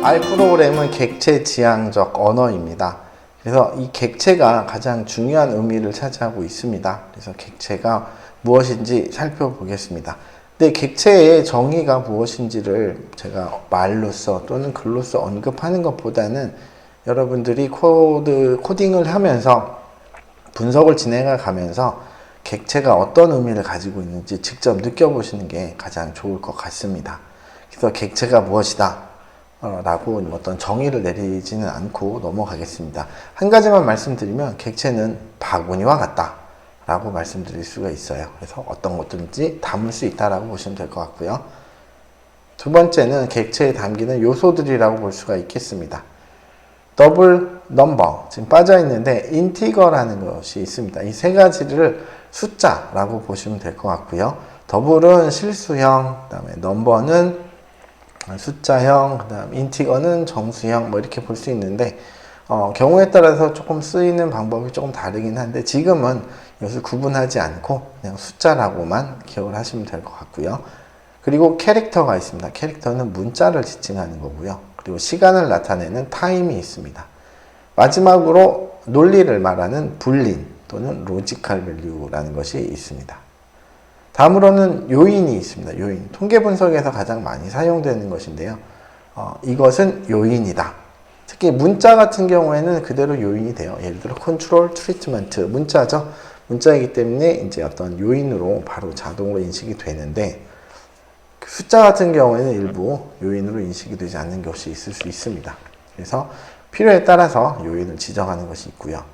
R 프로그램은 객체 지향적 언어입니다. 그래서 이 객체가 가장 중요한 의미를 차지하고 있습니다. 그래서 객체가 무엇인지 살펴보겠습니다. 근데 객체의 정의가 무엇인지를 제가 말로써 또는 글로써 언급하는 것보다는 여러분들이 코딩을 하면서 분석을 진행해 가면서 객체가 어떤 의미를 가지고 있는지 직접 느껴보시는 게 가장 좋을 것 같습니다. 그래서 객체가 무엇이다 라고 어떤 정의를 내리지는 않고 넘어가겠습니다. 한 가지만 말씀드리면 객체는 바구니와 같다 라고 말씀드릴 수가 있어요. 그래서 어떤 것든지 담을 수 있다라고 보시면 될 것 같고요. 두 번째는 객체에 담기는 요소들이라고 볼 수가 있겠습니다. 더블 넘버, 지금 빠져 있는데 인티거라는 것이 있습니다. 이 세 가지를 숫자라고 보시면 될 것 같고요. 더블은 실수형, 그 다음에 넘버는 숫자형, 그 다음 인티거는 정수형, 뭐 이렇게 볼 수 있는데 경우에 따라서 조금 쓰이는 방법이 조금 다르긴 한데 지금은 이것을 구분하지 않고 그냥 숫자라고만 기억을 하시면 될 것 같고요. 그리고 캐릭터가 있습니다. 캐릭터는 문자를 지칭하는 거고요. 그리고 시간을 나타내는 타임이 있습니다. 마지막으로 논리를 말하는 불린 또는 로지컬 밸류라는 것이 있습니다. 다음으로는 요인이 있습니다. 요인. 통계 분석에서 가장 많이 사용되는 것인데요. 이것은 요인이다. 특히 문자 같은 경우에는 그대로 요인이 돼요. 예를 들어 컨트롤 트리트먼트 문자죠. 문자이기 때문에 이제 어떤 요인으로 바로 자동으로 인식이 되는데 숫자 같은 경우에는 일부 요인으로 인식이 되지 않는 것이 있을 수 있습니다. 그래서 필요에 따라서 요인을 지정하는 것이 있고요.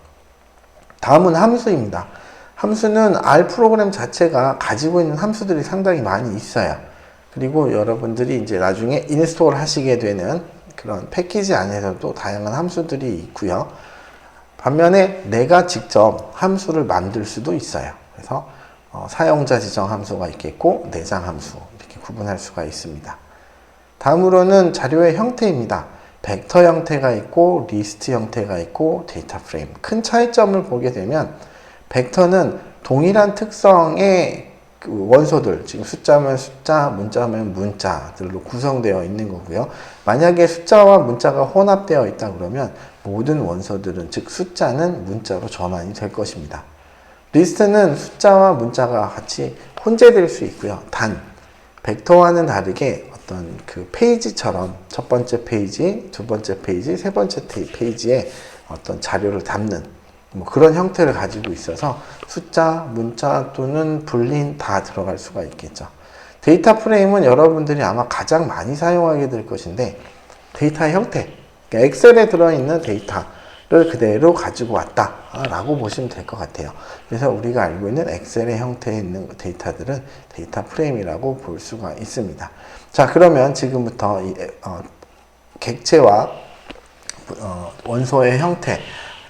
다음은 함수입니다. 함수는 R 프로그램 자체가 가지고 있는 함수들이 상당히 많이 있어요. 그리고 여러분들이 이제 나중에 인스톨 하시게 되는 그런 패키지 안에서도 다양한 함수들이 있고요. 반면에 내가 직접 함수를 만들 수도 있어요. 그래서 사용자 지정 함수가 있겠고 내장 함수 이렇게 구분할 수가 있습니다. 다음으로는 자료의 형태입니다. 벡터 형태가 있고 리스트 형태가 있고 데이터 프레임. 큰 차이점을 보게 되면 벡터는 동일한 특성의 원소들, 지금 숫자면 숫자, 문자면 문자들로 구성되어 있는 거고요. 만약에 숫자와 문자가 혼합되어 있다 그러면 모든 원소들은, 즉 숫자는 문자로 전환이 될 것입니다. 리스트는 숫자와 문자가 같이 혼재될 수 있고요. 단, 벡터와는 다르게 어떤 그 페이지처럼 첫 번째 페이지, 두 번째 페이지, 세 번째 페이지에 어떤 자료를 담는 뭐 그런 형태를 가지고 있어서 숫자, 문자 또는 불린 다 들어갈 수가 있겠죠. 데이터 프레임은 여러분들이 아마 가장 많이 사용하게 될 것인데 데이터의 형태, 그러니까 엑셀에 들어있는 데이터를 그대로 가지고 왔다라고 보시면 될 것 같아요. 그래서 우리가 알고 있는 엑셀의 형태에 있는 데이터들은 데이터 프레임이라고 볼 수가 있습니다. 자, 그러면 지금부터 이 객체와 원소의 형태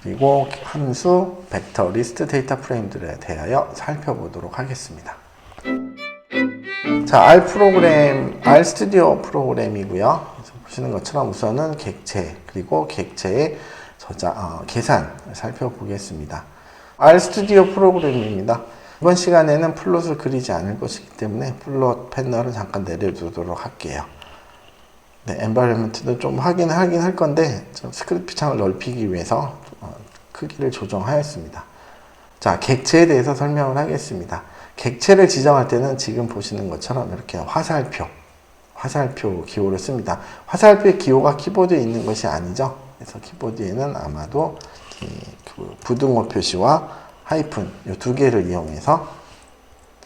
그리고 함수, 벡터, 리스트, 데이터 프레임들에 대하여 살펴보도록 하겠습니다. 자, R 스튜디오 프로그램이고요. 보시는 것처럼 우선은 객체, 그리고 객체의 계산을 살펴보겠습니다. R 스튜디오 프로그램입니다. 이번 시간에는 플롯을 그리지 않을 것이기 때문에 플롯 패널을 잠깐 내려두도록 할게요. 네, 엔바이러먼트도 좀 하긴 할 건데 좀 스크립트 창을 넓히기 위해서 크기를 조정하였습니다. 자, 객체에 대해서 설명을 하겠습니다. 객체를 지정할 때는 지금 보시는 것처럼 이렇게 화살표 기호를 씁니다. 화살표의 기호가 키보드에 있는 것이 아니죠. 그래서 키보드에는 아마도 부등호 표시와 하이픈 이 두 개를 이용해서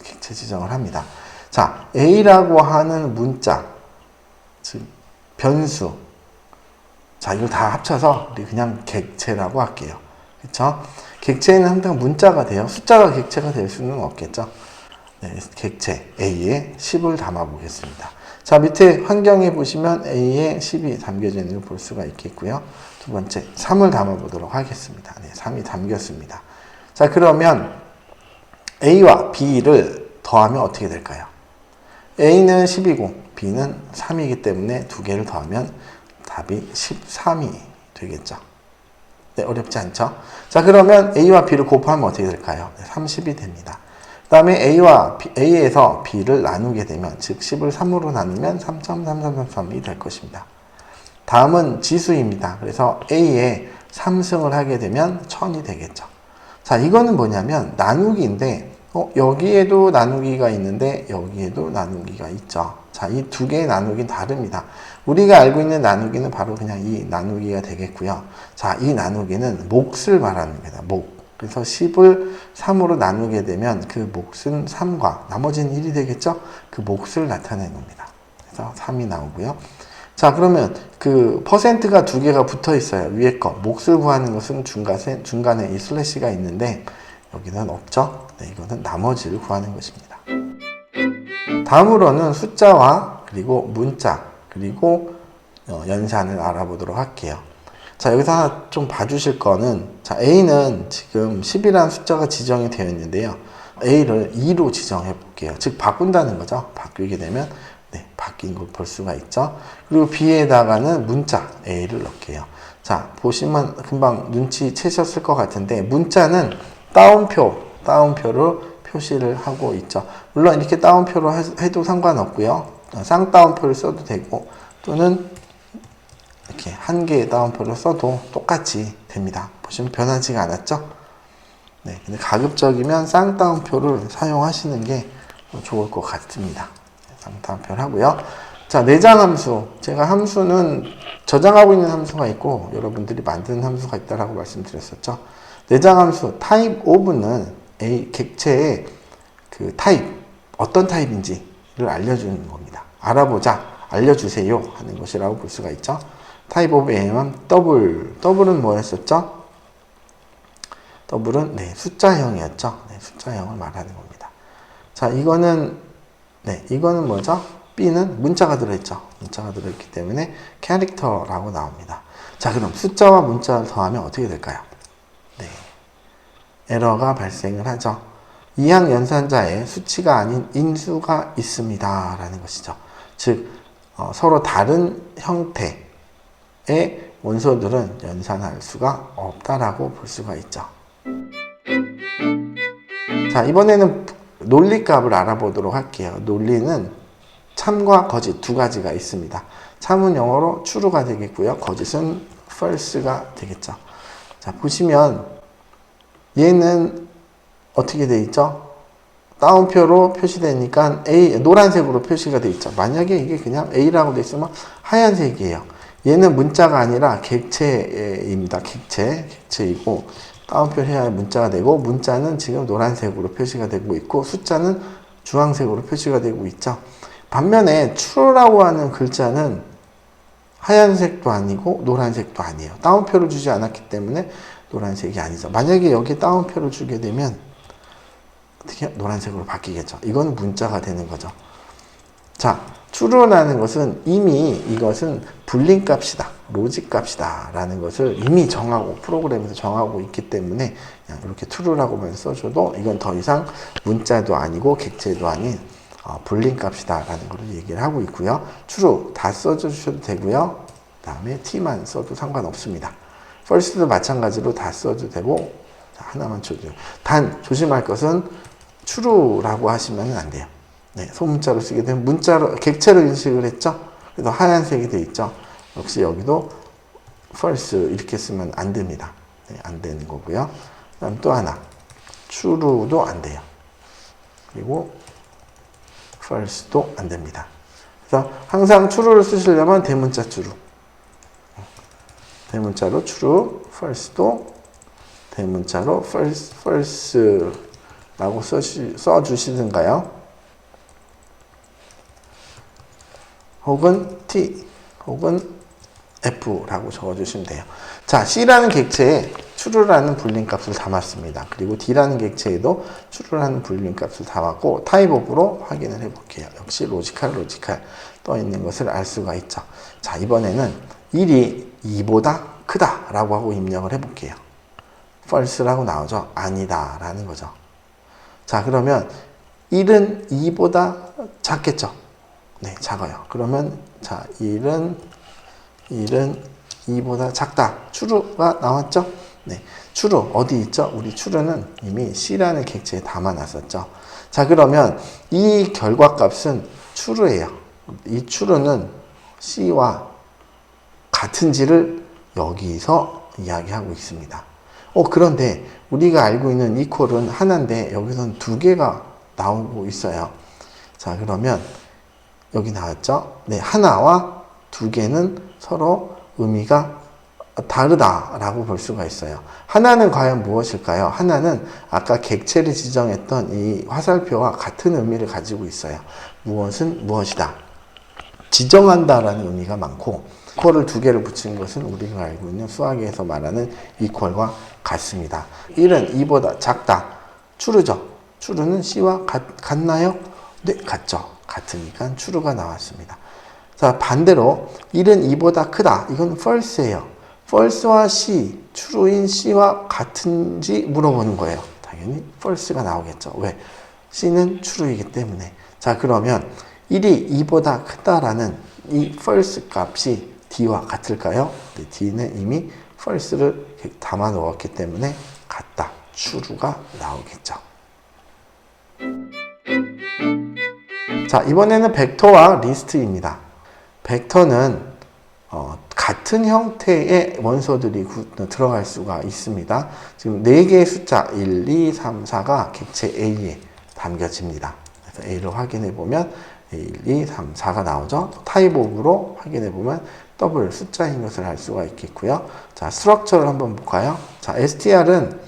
객체 지정을 합니다. 자, A라고 하는 문자, 즉 변수. 자, 이걸 다 합쳐서 우리 그냥 객체라고 할게요. 그쵸? 객체는 항상 문자가 돼요. 숫자가 객체가 될 수는 없겠죠. 네, 객체 A에 10을 담아 보겠습니다. 자, 밑에 환경에 보시면 A에 10이 담겨져 있는 걸 볼 수가 있겠고요. 두 번째, 3을 담아 보도록 하겠습니다. 네, 3이 담겼습니다. 자, 그러면 A와 B를 더하면 어떻게 될까요? A는 10이고 B는 3이기 때문에 두 개를 더하면 답이 13이 되겠죠. 네, 어렵지 않죠? 자, 그러면 A와 B를 곱하면 어떻게 될까요? 30이 됩니다. 그 다음에 A에서 B를 나누게 되면, 즉 10을 3으로 나누면 3.3333이 될 것입니다. 다음은 지수입니다. 그래서 A에 3승을 하게 되면 1000이 되겠죠. 자, 이거는 뭐냐면 나누기인데 여기에도 나누기가 있는데 여기에도 나누기가 있죠. 자, 이 두 개의 나누기는 다릅니다. 우리가 알고 있는 나누기는 바로 그냥 이 나누기가 되겠고요. 자, 이 나누기는 몫을 말하는 겁니다. 몫. 그래서 10을 3으로 나누게 되면 그 몫은 3과 나머지는 1이 되겠죠? 그 몫을 나타내는 겁니다. 그래서 3이 나오고요. 자, 그러면 그 퍼센트가 두 개가 붙어 있어요. 위에 거. 몫을 구하는 것은 중간에 이 슬래시가 있는데 여기는 없죠? 네, 이거는 나머지를 구하는 것입니다. 다음으로는 숫자와 그리고 문자 그리고 연산을 알아보도록 할게요. 자, 여기서 하나 좀 봐주실 거는, 자, A는 지금 10이라는 숫자가 지정이 되어 있는데요. A를 2로 지정해 볼게요. 즉, 바꾼다는 거죠. 바뀌게 되면, 네, 바뀐 걸 볼 수가 있죠. 그리고 B에다가는 문자 A를 넣을게요. 자, 보시면 금방 눈치채셨을 것 같은데, 문자는 따옴표로 표시를 하고 있죠. 물론 이렇게 따옴표로 해도 상관없고요. 쌍따옴표를 써도 되고, 또는 이렇게 한 개의 따옴표를 써도 똑같이 됩니다. 보시면 변하지가 않았죠? 네, 근데 가급적이면 쌍따옴표를 사용하시는 게 좋을 것 같습니다. 쌍따옴표를 하고요. 자, 내장 함수. 제가 함수는 저장하고 있는 함수가 있고 여러분들이 만드는 함수가 있다라고 말씀드렸었죠. 내장 함수 type of는 A 객체의 그 타입, 어떤 타입인지를 알려주는 겁니다. 알아보자, 알려주세요 하는 것이라고 볼 수가 있죠. type of A만 더블은 뭐였었죠? 더블은 네, 숫자형이었죠. 네, 숫자형을 말하는 겁니다. 자, 이거는 뭐죠? B는 문자가 들어있죠. 문자가 들어있기 때문에 캐릭터라고 나옵니다. 자, 그럼 숫자와 문자를 더하면 어떻게 될까요? 네, 에러가 발생을 하죠. 이항 연산자에 수치가 아닌 인수가 있습니다 라는 것이죠. 즉 서로 다른 형태의 원소들은 연산할 수가 없다라고 볼 수가 있죠. 자, 이번에는 논리값을 알아보도록 할게요. 논리는 참과 거짓 두 가지가 있습니다. 참은 영어로 true가 되겠고요. 거짓은 false가 되겠죠. 자, 보시면 얘는 어떻게 돼 있죠? 따옴표로 표시되니까 A, 노란색으로 표시가 돼 있죠. 만약에 이게 그냥 A라고 돼 있으면 하얀색이에요. 얘는 문자가 아니라 객체입니다. 객체이고 따옴표를 해야 문자가 되고, 문자는 지금 노란색으로 표시가 되고 있고 숫자는 주황색으로 표시가 되고 있죠. 반면에 true라고 하는 글자는 하얀색도 아니고 노란색도 아니에요. 따옴표를 주지 않았기 때문에 노란색이 아니죠. 만약에 여기에 따옴표를 주게 되면 어떻게 노란색으로 바뀌겠죠. 이건 문자가 되는 거죠. 자, true라는 것은 이미 이것은 불린 값이다, 로직 값이다 라는 것을 이미 정하고 프로그램에서 정하고 있기 때문에 그냥 이렇게 true라고만 써줘도 이건 더 이상 문자도 아니고 객체도 아닌 불린 값이다 라는 걸 얘기를 하고 있고요. true 다 써주셔도 되고요. 그 다음에 t만 써도 상관없습니다. false도 마찬가지로 다 써도 되고, 하나만 쳐줘요. 단 조심할 것은 true라고 하시면 안 돼요. 네, 소문자로 쓰게 되면 문자로 객체로 인식을 했죠. 그래서 하얀색이 돼 있죠. 역시 여기도 false 이렇게 쓰면 안 됩니다. 네, 안 되는 거고요. 그다음 또 하나 true도 안 돼요. 그리고 false도 안 됩니다. 그래서 항상 true를 쓰시려면 대문자 true, 대문자로 true, false도 대문자로 false라고 써주시든가요. 혹은 T, 혹은 F라고 적어주시면 돼요. 자, C라는 객체에 true라는 불림값을 담았습니다. 그리고 D라는 객체에도 true라는 불림값을 담았고 type of로 확인을 해볼게요. 역시 로지컬 떠 있는 것을 알 수가 있죠. 자, 이번에는 1이 2보다 크다라고 하고 입력을 해볼게요. false라고 나오죠. 아니다 라는 거죠. 자, 그러면 1은 2보다 작겠죠. 네, 작아요. 그러면 자, 1은 2보다 작다. true가 나왔죠? 네, true 어디 있죠? 우리 true는 이미 C라는 객체에 담아놨었죠. 자, 그러면 이 결과값은 true예요. 이 true는 C와 같은지를 여기서 이야기하고 있습니다. 그런데 우리가 알고 있는 이퀄은 하나인데 여기서는 두 개가 나오고 있어요. 자, 그러면 여기 나왔죠? 네, 하나와 두 개는 서로 의미가 다르다라고 볼 수가 있어요. 하나는 과연 무엇일까요? 하나는 아까 객체를 지정했던 이 화살표와 같은 의미를 가지고 있어요. 무엇은 무엇이다. 지정한다라는 의미가 많고, 이퀄을 두 개를 붙인 것은 우리가 알고 있는 수학에서 말하는 이퀄과 같습니다. 1은 2보다 작다. true죠. true는 C와 같나요? 네, 같죠. 같으니까 true가 나왔습니다. 자, 반대로 1은 2보다 크다. 이건 false예요. false와 C, true인 C와 같은지 물어보는 거예요. 당연히 false가 나오겠죠. 왜? C는 true이기 때문에. 자, 그러면 1이 2보다 크다라는 이 false 값이 D와 같을까요? 네, D는 이미 false를 담아 넣었기 때문에 같다. true가 나오겠죠. 자, 이번에는 벡터와 리스트입니다. 벡터는 같은 형태의 원소들이 들어갈 수가 있습니다. 지금 4개의 숫자 1, 2, 3, 4가 객체 A에 담겨집니다. 그래서 A를 확인해 보면 1, 2, 3, 4가 나오죠. 타입오브로 확인해 보면 더블 숫자인 것을 알 수가 있겠고요. 자, 스트럭처를 한번 볼까요? 자, str은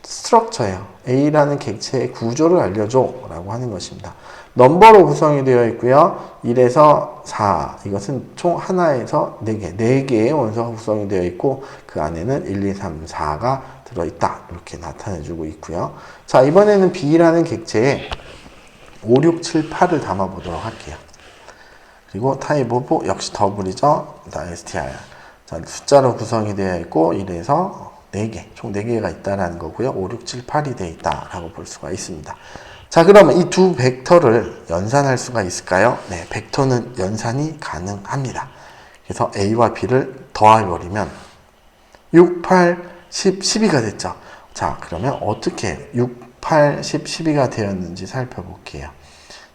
스트럭처예요. A라는 객체의 구조를 알려줘 라고 하는 것입니다. 넘버로 구성이 되어 있고요. 1에서 4, 이것은 총 하나에서 4개, 4개의 원소가 구성이 되어 있고 그 안에는 1, 2, 3, 4가 들어있다. 이렇게 나타내주고 있고요. 자, 이번에는 B라는 객체에 5, 6, 7, 8을 담아보도록 할게요. 그리고 타입 오브 역시 더블이죠. str. 자, 숫자로 구성이 되어 있고 1에서 4개, 총 4개가 있다라는 거고요. 5, 6, 7, 8이 되어 있다라고 볼 수가 있습니다. 자, 그러면 이 두 벡터를 연산할 수가 있을까요? 네, 벡터는 연산이 가능합니다. 그래서 A와 B를 더해버리면 6, 8, 10, 12가 됐죠. 자, 그러면 어떻게 6, 8, 10, 12가 되었는지 살펴볼게요.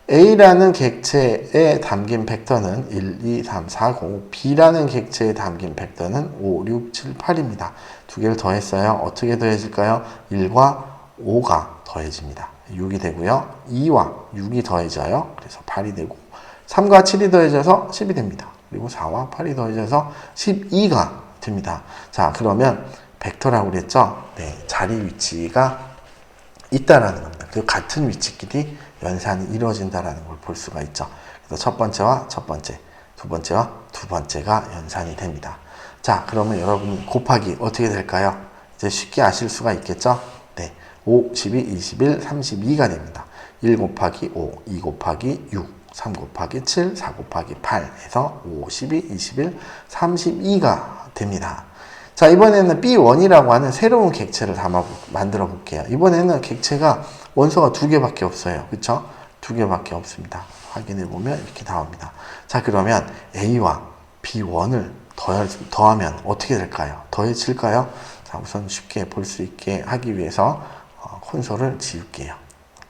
A라는 객체에 담긴 벡터는 1, 2, 3, 4, 0, B라는 객체에 담긴 벡터는 5, 6, 7, 8입니다. 두 개를 더했어요. 어떻게 더해질까요? 1과 5가 더해집니다. 6이 되고요. 2와 6이 더해져요. 그래서 8이 되고 3과 7이 더해져서 10이 됩니다. 그리고 4와 8이 더해져서 12가 됩니다. 자, 그러면 벡터라고 그랬죠? 네, 자리 위치가 있다라는 겁니다. 그 같은 위치끼리 연산이 이루어진다라는 걸 볼 수가 있죠. 그래서 첫 번째와 첫 번째, 두 번째와 두 번째가 연산이 됩니다. 자, 그러면 여러분 곱하기 어떻게 될까요? 이제 쉽게 아실 수가 있겠죠? 네, 5, 12, 21, 32가 됩니다. 1 곱하기 5, 2 곱하기 6, 3 곱하기 7, 4 곱하기 8 해서 5, 12, 21, 32가 됩니다. 자, 이번에는 B1이라고 하는 새로운 객체를 만들어 볼게요. 이번에는 객체가 원소가 2개밖에 없어요. 그쵸? 2개밖에 없습니다. 확인해 보면 이렇게 나옵니다. 자, 그러면 A와 B1을 더하면 어떻게 될까요? 더해질까요? 자, 우선 쉽게 볼 수 있게 하기 위해서 콘솔을 지울게요.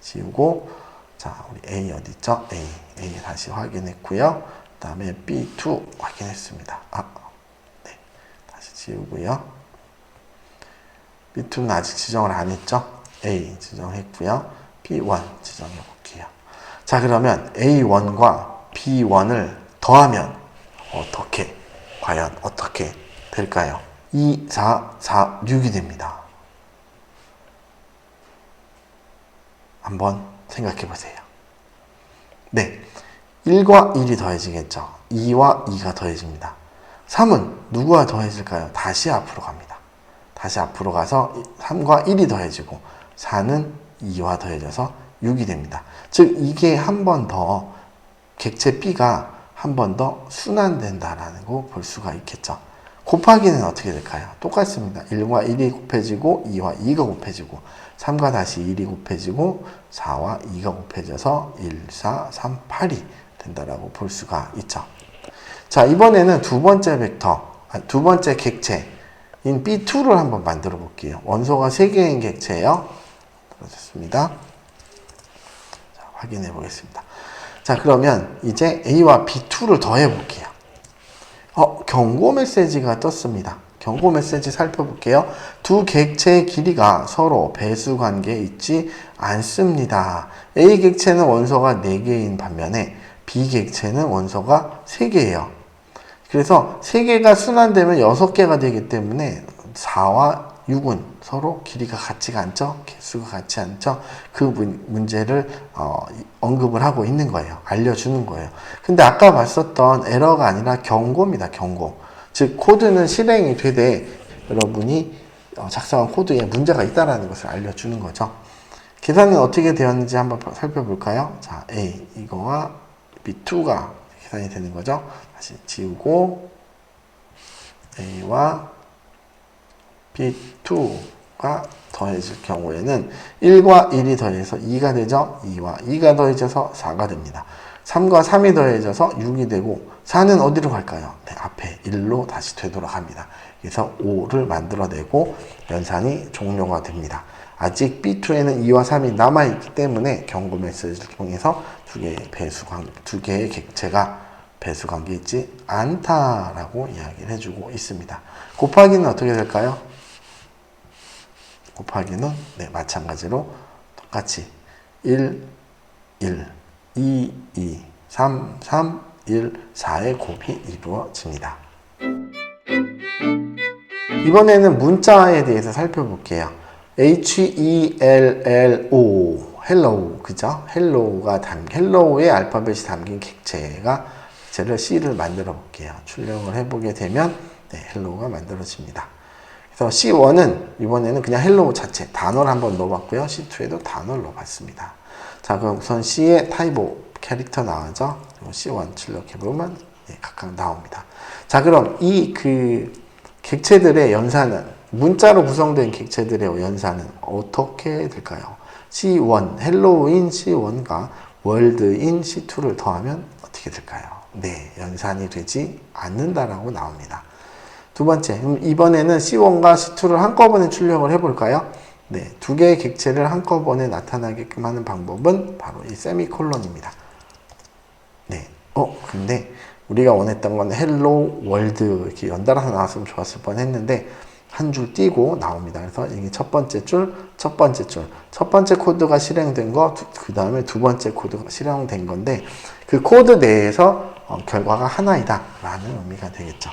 지우고, 자, 우리 A 어디 있죠? A 다시 확인했고요. 그 다음에 B2 확인했습니다. 네, 다시 지우고요. B2는 아직 지정을 안 했죠? A 지정했고요. B1 지정해 볼게요. 자, 그러면 A1과 B1을 더하면 과연 어떻게 될까요? 2, 4, 4, 6이 됩니다. 한번 생각해 보세요. 네, 1과 1이 더해지겠죠. 2와 2가 더해집니다. 3은 누구와 더해질까요? 다시 앞으로 갑니다. 다시 앞으로 가서 3과 1이 더해지고 4는 2와 더해져서 6이 됩니다. 즉 이게 한 번 더 객체 B가 한 번 더 순환된다라는 거 볼 수가 있겠죠. 곱하기는 어떻게 될까요? 똑같습니다. 1과 1이 곱해지고 2와 2가 곱해지고 3과 다시 1이 곱해지고 4와 2가 곱해져서 1, 4, 3, 8이 된다라고 볼 수가 있죠. 자, 이번에는 두 번째 객체인 B2를 한번 만들어 볼게요. 원소가 3개인 객체예요. 그렇습니다. 자, 확인해 보겠습니다. 자, 그러면 이제 A와 B2를 더해 볼게요. 경고 메시지가 떴습니다. 경고 메시지 살펴볼게요. 두 객체의 길이가 서로 배수 관계에 있지 않습니다. A 객체는 원소가 4개인 반면에 B 객체는 원소가 3개예요. 그래서 3개가 순환되면 6개가 되기 때문에 4와 6은 서로 길이가 같지가 않죠. 개수가 같지 않죠. 그 문제를 언급을 하고 있는 거예요. 알려주는 거예요. 근데 아까 봤었던 에러가 아니라 경고입니다. 경고. 즉 코드는 실행이 되되 여러분이 작성한 코드에 문제가 있다는 것을 알려주는 거죠. 계산은 어떻게 되었는지 한번 살펴볼까요? 자, A 이거와 B2가 계산이 되는 거죠. 다시 지우고 A와 B2가 더해질 경우에는 1과 1이 더해서 2가 되죠. 2와 2가 더해져서 4가 됩니다. 3과 3이 더해져서 6이 되고 4는 어디로 갈까요? 네, 앞에 1로 다시 되돌아갑니다. 그래서 5를 만들어내고 연산이 종료가 됩니다. 아직 B2에는 2와 3이 남아있기 때문에 경고 메시지를 통해서 두 개의 객체가 배수관계에 있지 않다라고 이야기를 해주고 있습니다. 곱하기는 어떻게 될까요? 곱하기는 마찬가지로 똑같이 1, 1, 2, 2, 3, 3, 1, 4의 곱이 이루어집니다. 이번에는 문자에 대해서 살펴볼게요. HELLO, hello, 그죠? hello의 알파벳이 담긴 객체를 C를 만들어 볼게요. 출력을 해보게 되면 hello가 만들어집니다. 그래서 C1은 이번에는 그냥 hello 자체 단어를 한번 넣어봤고요. C2에도 단어를 넣어봤습니다. 자, 그럼 우선 C의 타입5 캐릭터 나오죠? C1 출력해보면 각각 나옵니다. 자, 그럼 이 객체들의 연산은, 문자로 구성된 객체들의 연산은 어떻게 될까요? C1, hello인 C1과 world인 C2를 더하면 어떻게 될까요? 네, 연산이 되지 않는다라고 나옵니다. 두 번째, 이번에는 C1과 C2를 한꺼번에 출력을 해볼까요? 네, 두 개의 객체를 한꺼번에 나타나게끔 하는 방법은 바로 이 세미콜론입니다. 네, 근데 우리가 원했던 건 헬로 월드 이렇게 연달아서 나왔으면 좋았을 뻔 했는데 한 줄 띄고 나옵니다. 그래서 이게 첫 번째 줄, 첫 번째 코드가 실행된 거, 그 다음에 두 번째 코드가 실행된 건데 그 코드 내에서 결과가 하나이다 라는 의미가 되겠죠.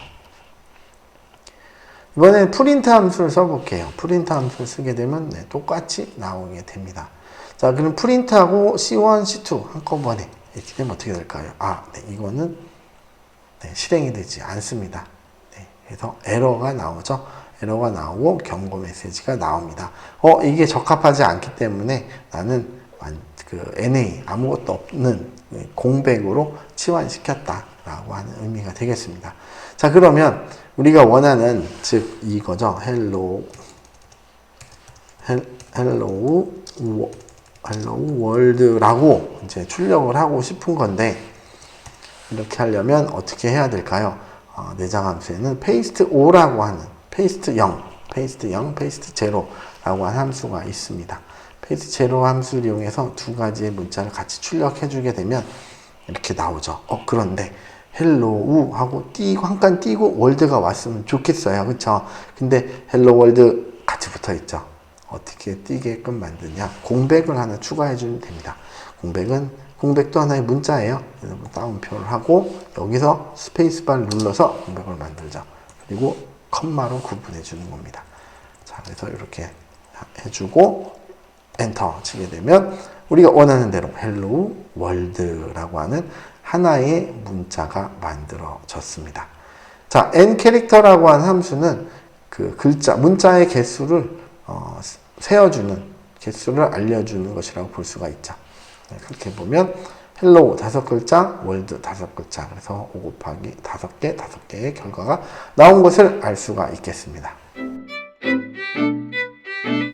이번엔 프린트 함수를 써볼게요. 프린트 함수를 쓰게 되면 똑같이 나오게 됩니다. 자, 그럼 프린트하고 C1, C2 한꺼번에 이렇게 되면 어떻게 될까요? 이거는 실행이 되지 않습니다. 그래서 에러가 나오죠. 에러가 나오고 경고 메시지가 나옵니다. 이게 적합하지 않기 때문에 나는 NA 아무것도 없는 공백으로 치환시켰다라고 하는 의미가 되겠습니다. 자, 그러면 우리가 원하는 즉 이거죠. hello world라고 이제 출력을 하고 싶은 건데 이렇게 하려면 어떻게 해야 될까요? 내장 함수에는 paste 5라고 하는 paste 0, paste 0라고 하는 함수가 있습니다. paste 0 함수를 이용해서 두 가지의 문자를 같이 출력해 주게 되면 이렇게 나오죠. 그런데 hello 하고 한 칸 띄고 월드가 왔으면 좋겠어요. 그쵸? 근데 hello world 같이 붙어 있죠. 어떻게 띄게끔 만드냐? 공백을 하나 추가해 주면 됩니다. 공백도 하나의 문자예요. 다운표를 하고 여기서 스페이스바를 눌러서 공백을 만들죠. 그리고 컴마로 구분해 주는 겁니다. 자, 그래서 이렇게 해주고 엔터 치게 되면 우리가 원하는 대로 hello world라고 하는 하나의 문자가 만들어졌습니다. 자, n 캐릭터라고 하는 함수는 그 문자의 개수를 세어주는, 개수를 알려주는 것이라고 볼 수가 있죠. 그렇게 보면 hello 5글자, world 5글자, 그래서 5 곱하기 5개, 5개의 결과가 나온 것을 알 수가 있겠습니다.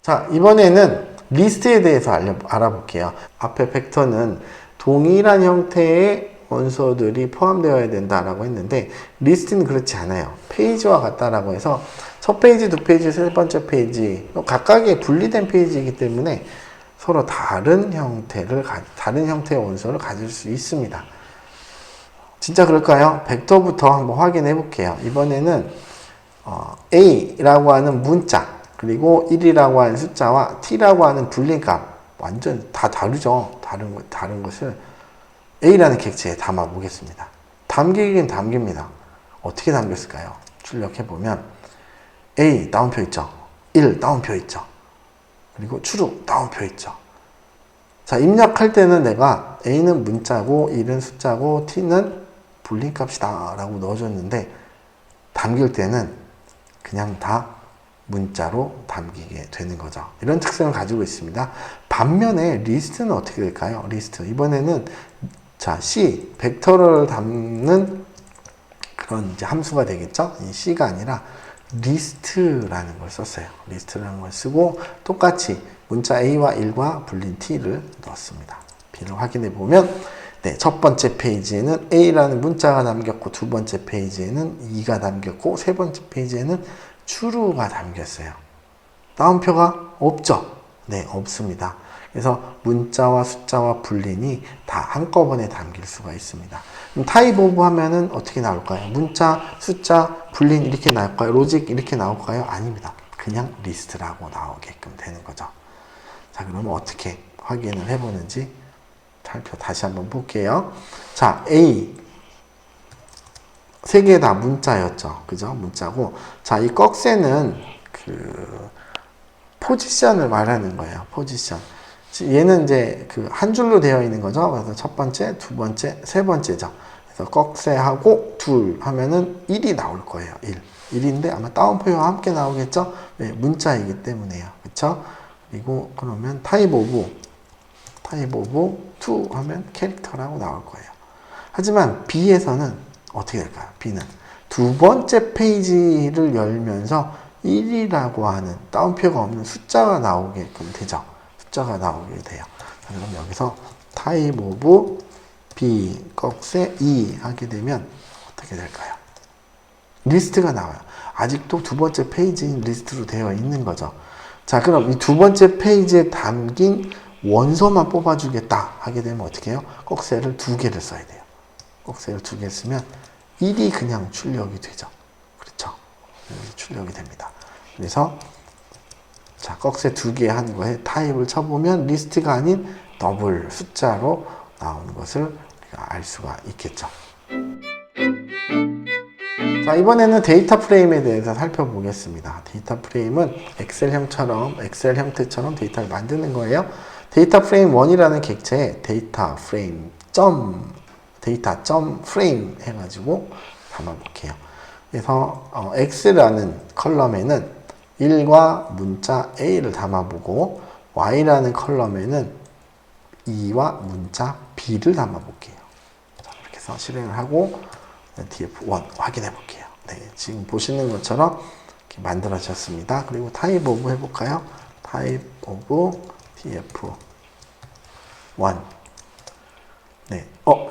자, 이번에는 리스트에 대해서 알아볼게요. 앞에 벡터는 동일한 형태의 원소들이 포함되어야 된다라고 했는데 리스트는 그렇지 않아요. 페이지와 같다라고 해서 첫 페이지, 두 페이지, 세 번째 페이지 각각의 분리된 페이지이기 때문에 서로 다른 형태의 원소를 가질 수 있습니다. 진짜 그럴까요? 벡터부터 한번 확인해 볼게요. 이번에는 A라고 하는 문자, 그리고 1이라고 하는 숫자와 T라고 하는 불림값, 완전 다 다르죠. 다른 것을 A라는 객체에 담아 보겠습니다. 담기긴 담깁니다. 어떻게 담겼을까요? 출력해 보면 A 따옴표 있죠. 1 따옴표 있죠. 그리고 추루 따옴표 있죠. 자, 입력할 때는 내가 A는 문자고 1은 숫자고 T는 불림값이다 라고 넣어줬는데, 담길 때는 그냥 다 문자로 담기게 되는 거죠. 이런 특성을 가지고 있습니다. 반면에 리스트는 어떻게 될까요? 리스트. 이번에는 자, C, 벡터를 담는 그런 이제 함수가 되겠죠? 이 C가 아니라 리스트라는 걸 썼어요. 리스트라는 걸 쓰고 똑같이 문자 A와 1과 불린 T를 넣었습니다. B를 확인해 보면 네, 첫 번째 페이지에는 A라는 문자가 담겼고, 두 번째 페이지에는 2가 담겼고, 세 번째 페이지에는 추루가 담겼어요. 따옴표가 없죠? 네, 없습니다. 그래서 문자와 숫자와 불린이 다 한꺼번에 담길 수가 있습니다. 그럼 타입 오브 하면은 어떻게 나올까요? 문자, 숫자, 불린 이렇게 나올까요? 로직 이렇게 나올까요? 아닙니다. 그냥 리스트라고 나오게끔 되는 거죠. 자, 그러면 어떻게 확인을 해보는지 다시 한번 볼게요. 자, A 세 개 다 문자였죠. 그죠? 문자고. 자, 이 꺽쇠는 포지션을 말하는 거예요. 포지션. 얘는 이제 한 줄로 되어 있는 거죠. 그래서 첫 번째, 두 번째, 세 번째죠. 그래서 꺽쇠하고 둘 하면은 1이 나올 거예요. 1. 1인데 아마 따옴표와 함께 나오겠죠? 네, 문자이기 때문에요. 그쵸? 그리고 그러면 타입 오브 2 하면 캐릭터라고 나올 거예요. 하지만 B에서는 어떻게 될까요? B는 두 번째 페이지를 열면서 1이라고 하는 따옴표가 없는 숫자가 나오게끔 되죠. 숫자가 나오게 돼요. 그럼 여기서 타입 오브 B 꺽쇠 2 하게 되면 어떻게 될까요? 리스트가 나와요. 아직도 두 번째 페이지인 리스트로 되어 있는 거죠. 자, 그럼 이 두 번째 페이지에 담긴 원소만 뽑아주겠다 하게 되면 어떻게 해요? 꺽쇠를 2개를 써야 돼요. 꺽쇠를 2개 쓰면 1이 그냥 출력이 되죠. 그렇죠? 출력이 됩니다. 그래서 자, 꺽쇠 2개 한 거에 타입을 쳐보면 리스트가 아닌 더블 숫자로 나오는 것을 우리가 알 수가 있겠죠. 자, 이번에는 데이터 프레임에 대해서 살펴보겠습니다. 데이터 프레임은 엑셀 형태처럼 데이터를 만드는 거예요. 데이터 프레임 1이라는 객체에 데이터 프레임 해가지고 담아볼게요. 그래서 X라는 컬럼에는 1과 문자 A를 담아보고, Y라는 컬럼에는 2와 문자 B를 담아볼게요. 자, 이렇게 해서 실행을 하고 df1 확인해 볼게요. 네, 지금 보시는 것처럼 이렇게 만들어졌습니다. 그리고 타입 오브 해볼까요? 타입 오브 df1. 네,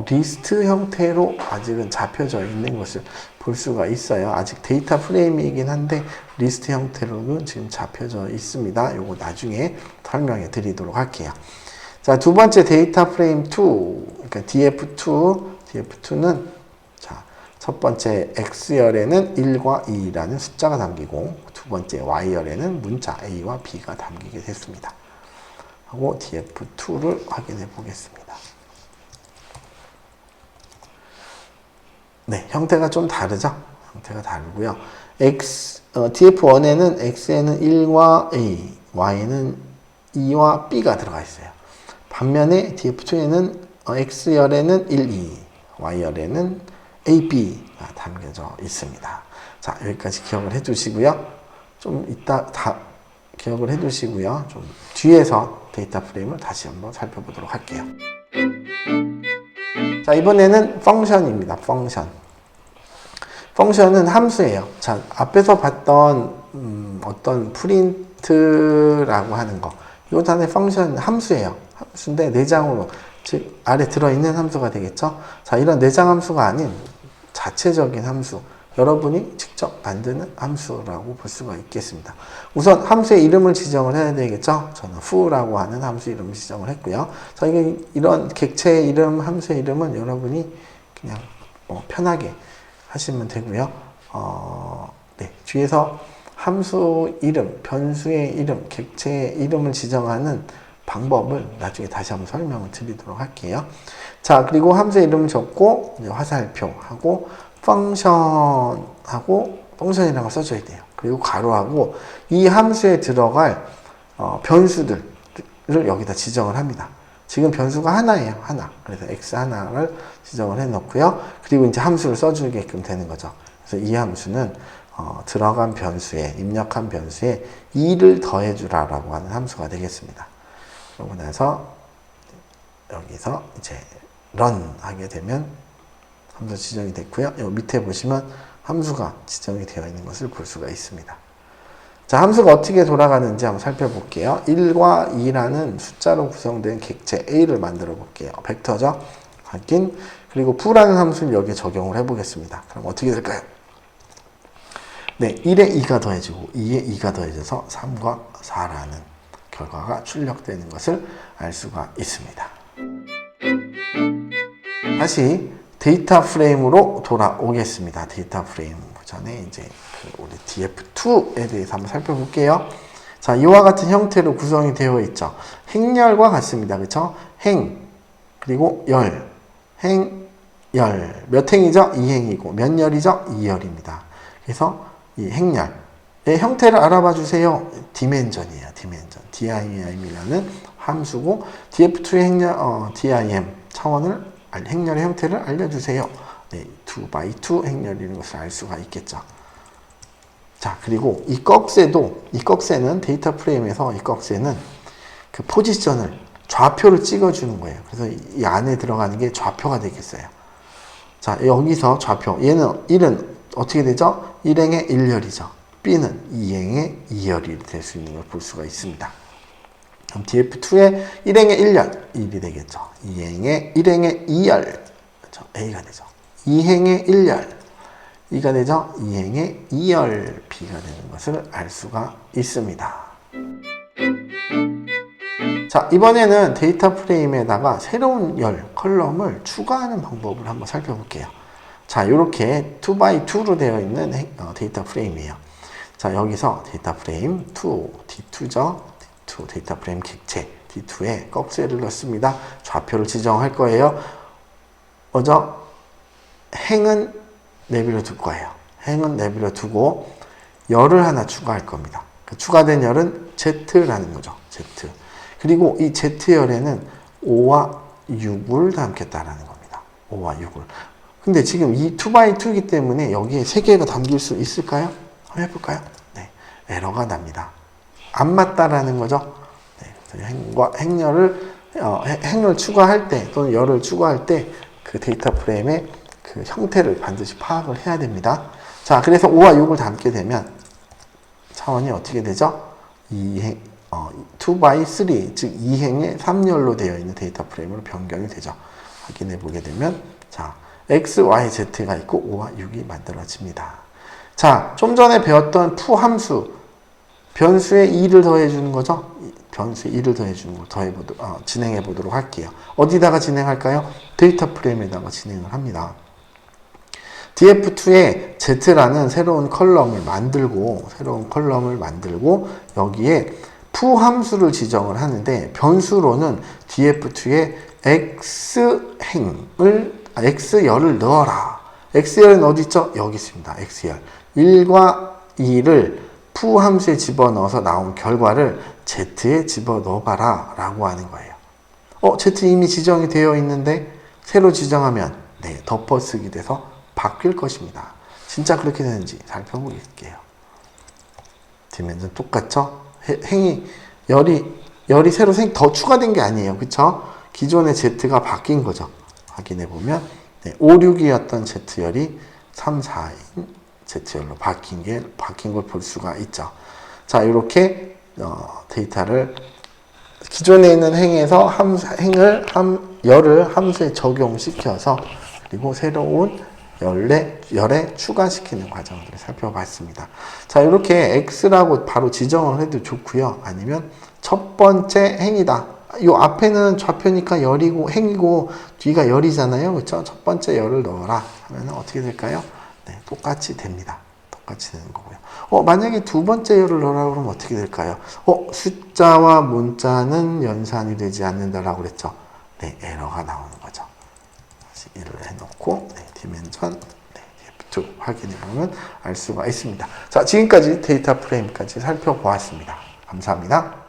리스트 형태로 아직은 잡혀져 있는 것을 볼 수가 있어요. 아직 데이터 프레임이긴 한데 리스트 형태로는 지금 잡혀져 있습니다. 요거 나중에 설명해 드리도록 할게요. 자, 두 번째 데이터 프레임 2, 그러니까 df2는 자, 첫 번째 X열에는 1과 2라는 숫자가 담기고, 두 번째 Y열에는 문자 A와 B가 담기게 됐습니다. 하고 df2를 확인해 보겠습니다. 네, 형태가 좀 다르죠? 형태가 다르고요. df1에는 X에는 1과 A, Y는 2와 B가 들어가 있어요. 반면에 df2에는 X열에는 1, 2, Y열에는 A, B가 담겨져 있습니다. 자, 여기까지 기억을 해두시고요. 좀 이따 기억을 해두시고요. 좀 뒤에서 데이터 프레임을 다시 한번 살펴보도록 할게요. 자, 이번에는 펑션입니다. 펑션은 함수예요. 자, 앞에서 봤던 어떤 프린트라고 하는 거, 이것도 하나의 펑션 함수예요. 함수인데 내장으로, 즉 아래 들어있는 함수가 되겠죠. 자, 이런 내장 함수가 아닌 자체적인 함수, 여러분이 직접 만드는 함수라고 볼 수가 있겠습니다. 우선 함수의 이름을 지정을 해야 되겠죠. 저는 who라고 하는 함수 이름을 지정을 했고요. 자, 이런 객체의 이름, 함수의 이름은 여러분이 그냥 편하게 하시면 되고요. 네, 뒤에서 함수 이름, 변수의 이름, 객체의 이름을 지정하는 방법을 나중에 다시 한번 설명을 드리도록 할게요. 자, 그리고 함수의 이름을 적고 이제 화살표하고 펑션이라는 걸 써줘야 돼요. 그리고 가로하고 이 함수에 들어갈 변수들을 여기다 지정을 합니다. 지금 변수가 하나예요. 하나. 그래서 x 하나를 지정을 해 놓고요. 그리고 이제 함수를 써주게끔 되는 거죠. 그래서 이 함수는 들어간 변수에, 입력한 변수에 2를 더해주라라고 하는 함수가 되겠습니다. 그러고 나서 여기서 이제 run 하게 되면 함수 지정이 됐고요. 여기 밑에 보시면 함수가 지정이 되어 있는 것을 볼 수가 있습니다. 자, 함수가 어떻게 돌아가는지 한번 살펴볼게요. 1과 2라는 숫자로 구성된 객체 A를 만들어 볼게요. 벡터죠? 확인. 그리고 f라는 함수를 여기에 적용을 해 보겠습니다. 그럼 어떻게 될까요? 네, 1에 2가 더해지고 2에 2가 더해져서 3과 4라는 결과가 출력되는 것을 알 수가 있습니다. 다시 데이터 프레임으로 돌아오겠습니다. 데이터 프레임 전에 이제 우리 df2에 대해서 한번 살펴볼게요. 자, 이와 같은 형태로 구성이 되어 있죠. 행열과 같습니다. 그렇죠? 행, 그리고 열, 행, 열. 몇 행이죠? 2행이고 몇 열이죠? 2열입니다. 그래서 이 행열의 형태를 알아봐 주세요. 디멘전이에요. 디멘전. dim이라는 함수고 df2의 행열, dim 차원을 행렬의 형태를 알려주세요. 네, 2x2 행렬이라는 것을 알 수가 있겠죠. 자, 그리고 이 꺽쇠는 데이터 프레임에서 이 꺽쇠는 그 포지션을 좌표를 찍어주는 거예요. 그래서 이 안에 들어가는 게 좌표가 되겠어요. 자, 여기서 좌표. 얘는 1은 어떻게 되죠? 1행의 1열이죠. B는 2행의 2열이 될 수 있는 걸 볼 수가 있습니다. 그럼 df2의 1행의 1열 1이 되겠죠. 2행의 1행의 2열 그렇죠? A가 되죠. 2행의 1열 2가 되죠. 2행의 2열 B가 되는 것을 알 수가 있습니다. 자, 이번에는 데이터 프레임에다가 새로운 열 컬럼을 추가하는 방법을 한번 살펴볼게요. 자, 이렇게 2x2로 되어 있는 데이터 프레임이에요. 자, 여기서 데이터 프레임 2, D2죠. D2 데이터 프레임 객체 D2에 꺽쇠를 넣습니다. 좌표를 지정할 거예요. 먼저 행은 내버려 둘 거예요. 행은 내버려 두고 열을 하나 추가할 겁니다. 그 추가된 열은 Z라는 거죠. Z. 그리고 이 Z열에는 5와 6을 담겠다라는 겁니다. 5와 6을. 근데 지금 이 2x2이기 때문에 여기에 3개가 담길 수 있을까요? 한번 해볼까요? 네. 에러가 납니다. 안 맞다라는 거죠. 네. 행렬을 추가할 때 또는 열을 추가할 때 그 데이터 프레임의 그 형태를 반드시 파악을 해야 됩니다. 자, 그래서 5와 6을 담게 되면 차원이 어떻게 되죠? 2x3, 즉 2행의 3열로 되어 있는 데이터 프레임으로 변경이 되죠. 확인해 보게 되면 자, x, y, z가 있고 5와 6이 만들어집니다. 자, 좀 전에 배웠던 푸 함수 변수에 2를 더해주는 거죠. 변수에 2를 더해주는 걸 진행해 보도록 할게요. 어디다가 진행할까요? 데이터 프레임에다가 진행을 합니다. df2에 z라는 새로운 컬럼을 만들고 여기에 푸 함수를 지정을 하는데 변수로는 df2에 x열을 넣어라. x열은 어디 있죠? 여기 있습니다. x열. 1과 2를 푸 함수에 집어넣어서 나온 결과를 z에 집어넣어봐라 라고 하는 거예요. z 이미 지정이 되어 있는데 새로 지정하면 네, 덮어쓰기 돼서 바뀔 것입니다. 진짜 그렇게 되는지 살펴볼게요. 디멘전 똑같죠? 열이 새로 더 추가된 게 아니에요. 그쵸? 기존의 z가 바뀐 거죠. 확인해 보면 네, 5, 6이었던 z열이 3, 4인 z열로 바뀐 걸 볼 수가 있죠. 자, 이렇게 데이터를 기존에 있는 행에서 열을 함수에 적용시켜서 그리고 새로운 열에 추가시키는 과정들을 살펴봤습니다. 자, 이렇게 x라고 바로 지정을 해도 좋고요. 아니면 첫 번째 행이다. 요 앞에는 좌표니까 열이고 행이고 뒤가 열이잖아요. 그렇죠? 첫 번째 열을 넣어라 하면 어떻게 될까요? 네, 똑같이 됩니다. 똑같이 되는 거고요. 만약에 두 번째 열을 넣으라 그러면 어떻게 될까요? 숫자와 문자는 연산이 되지 않는다라고 그랬죠. 네, 에러가 나오는 거죠. 다시 1을 해놓고 네, 디멘전 F2 확인해 보면 알 수가 있습니다. 자, 지금까지 데이터 프레임까지 살펴보았습니다. 감사합니다.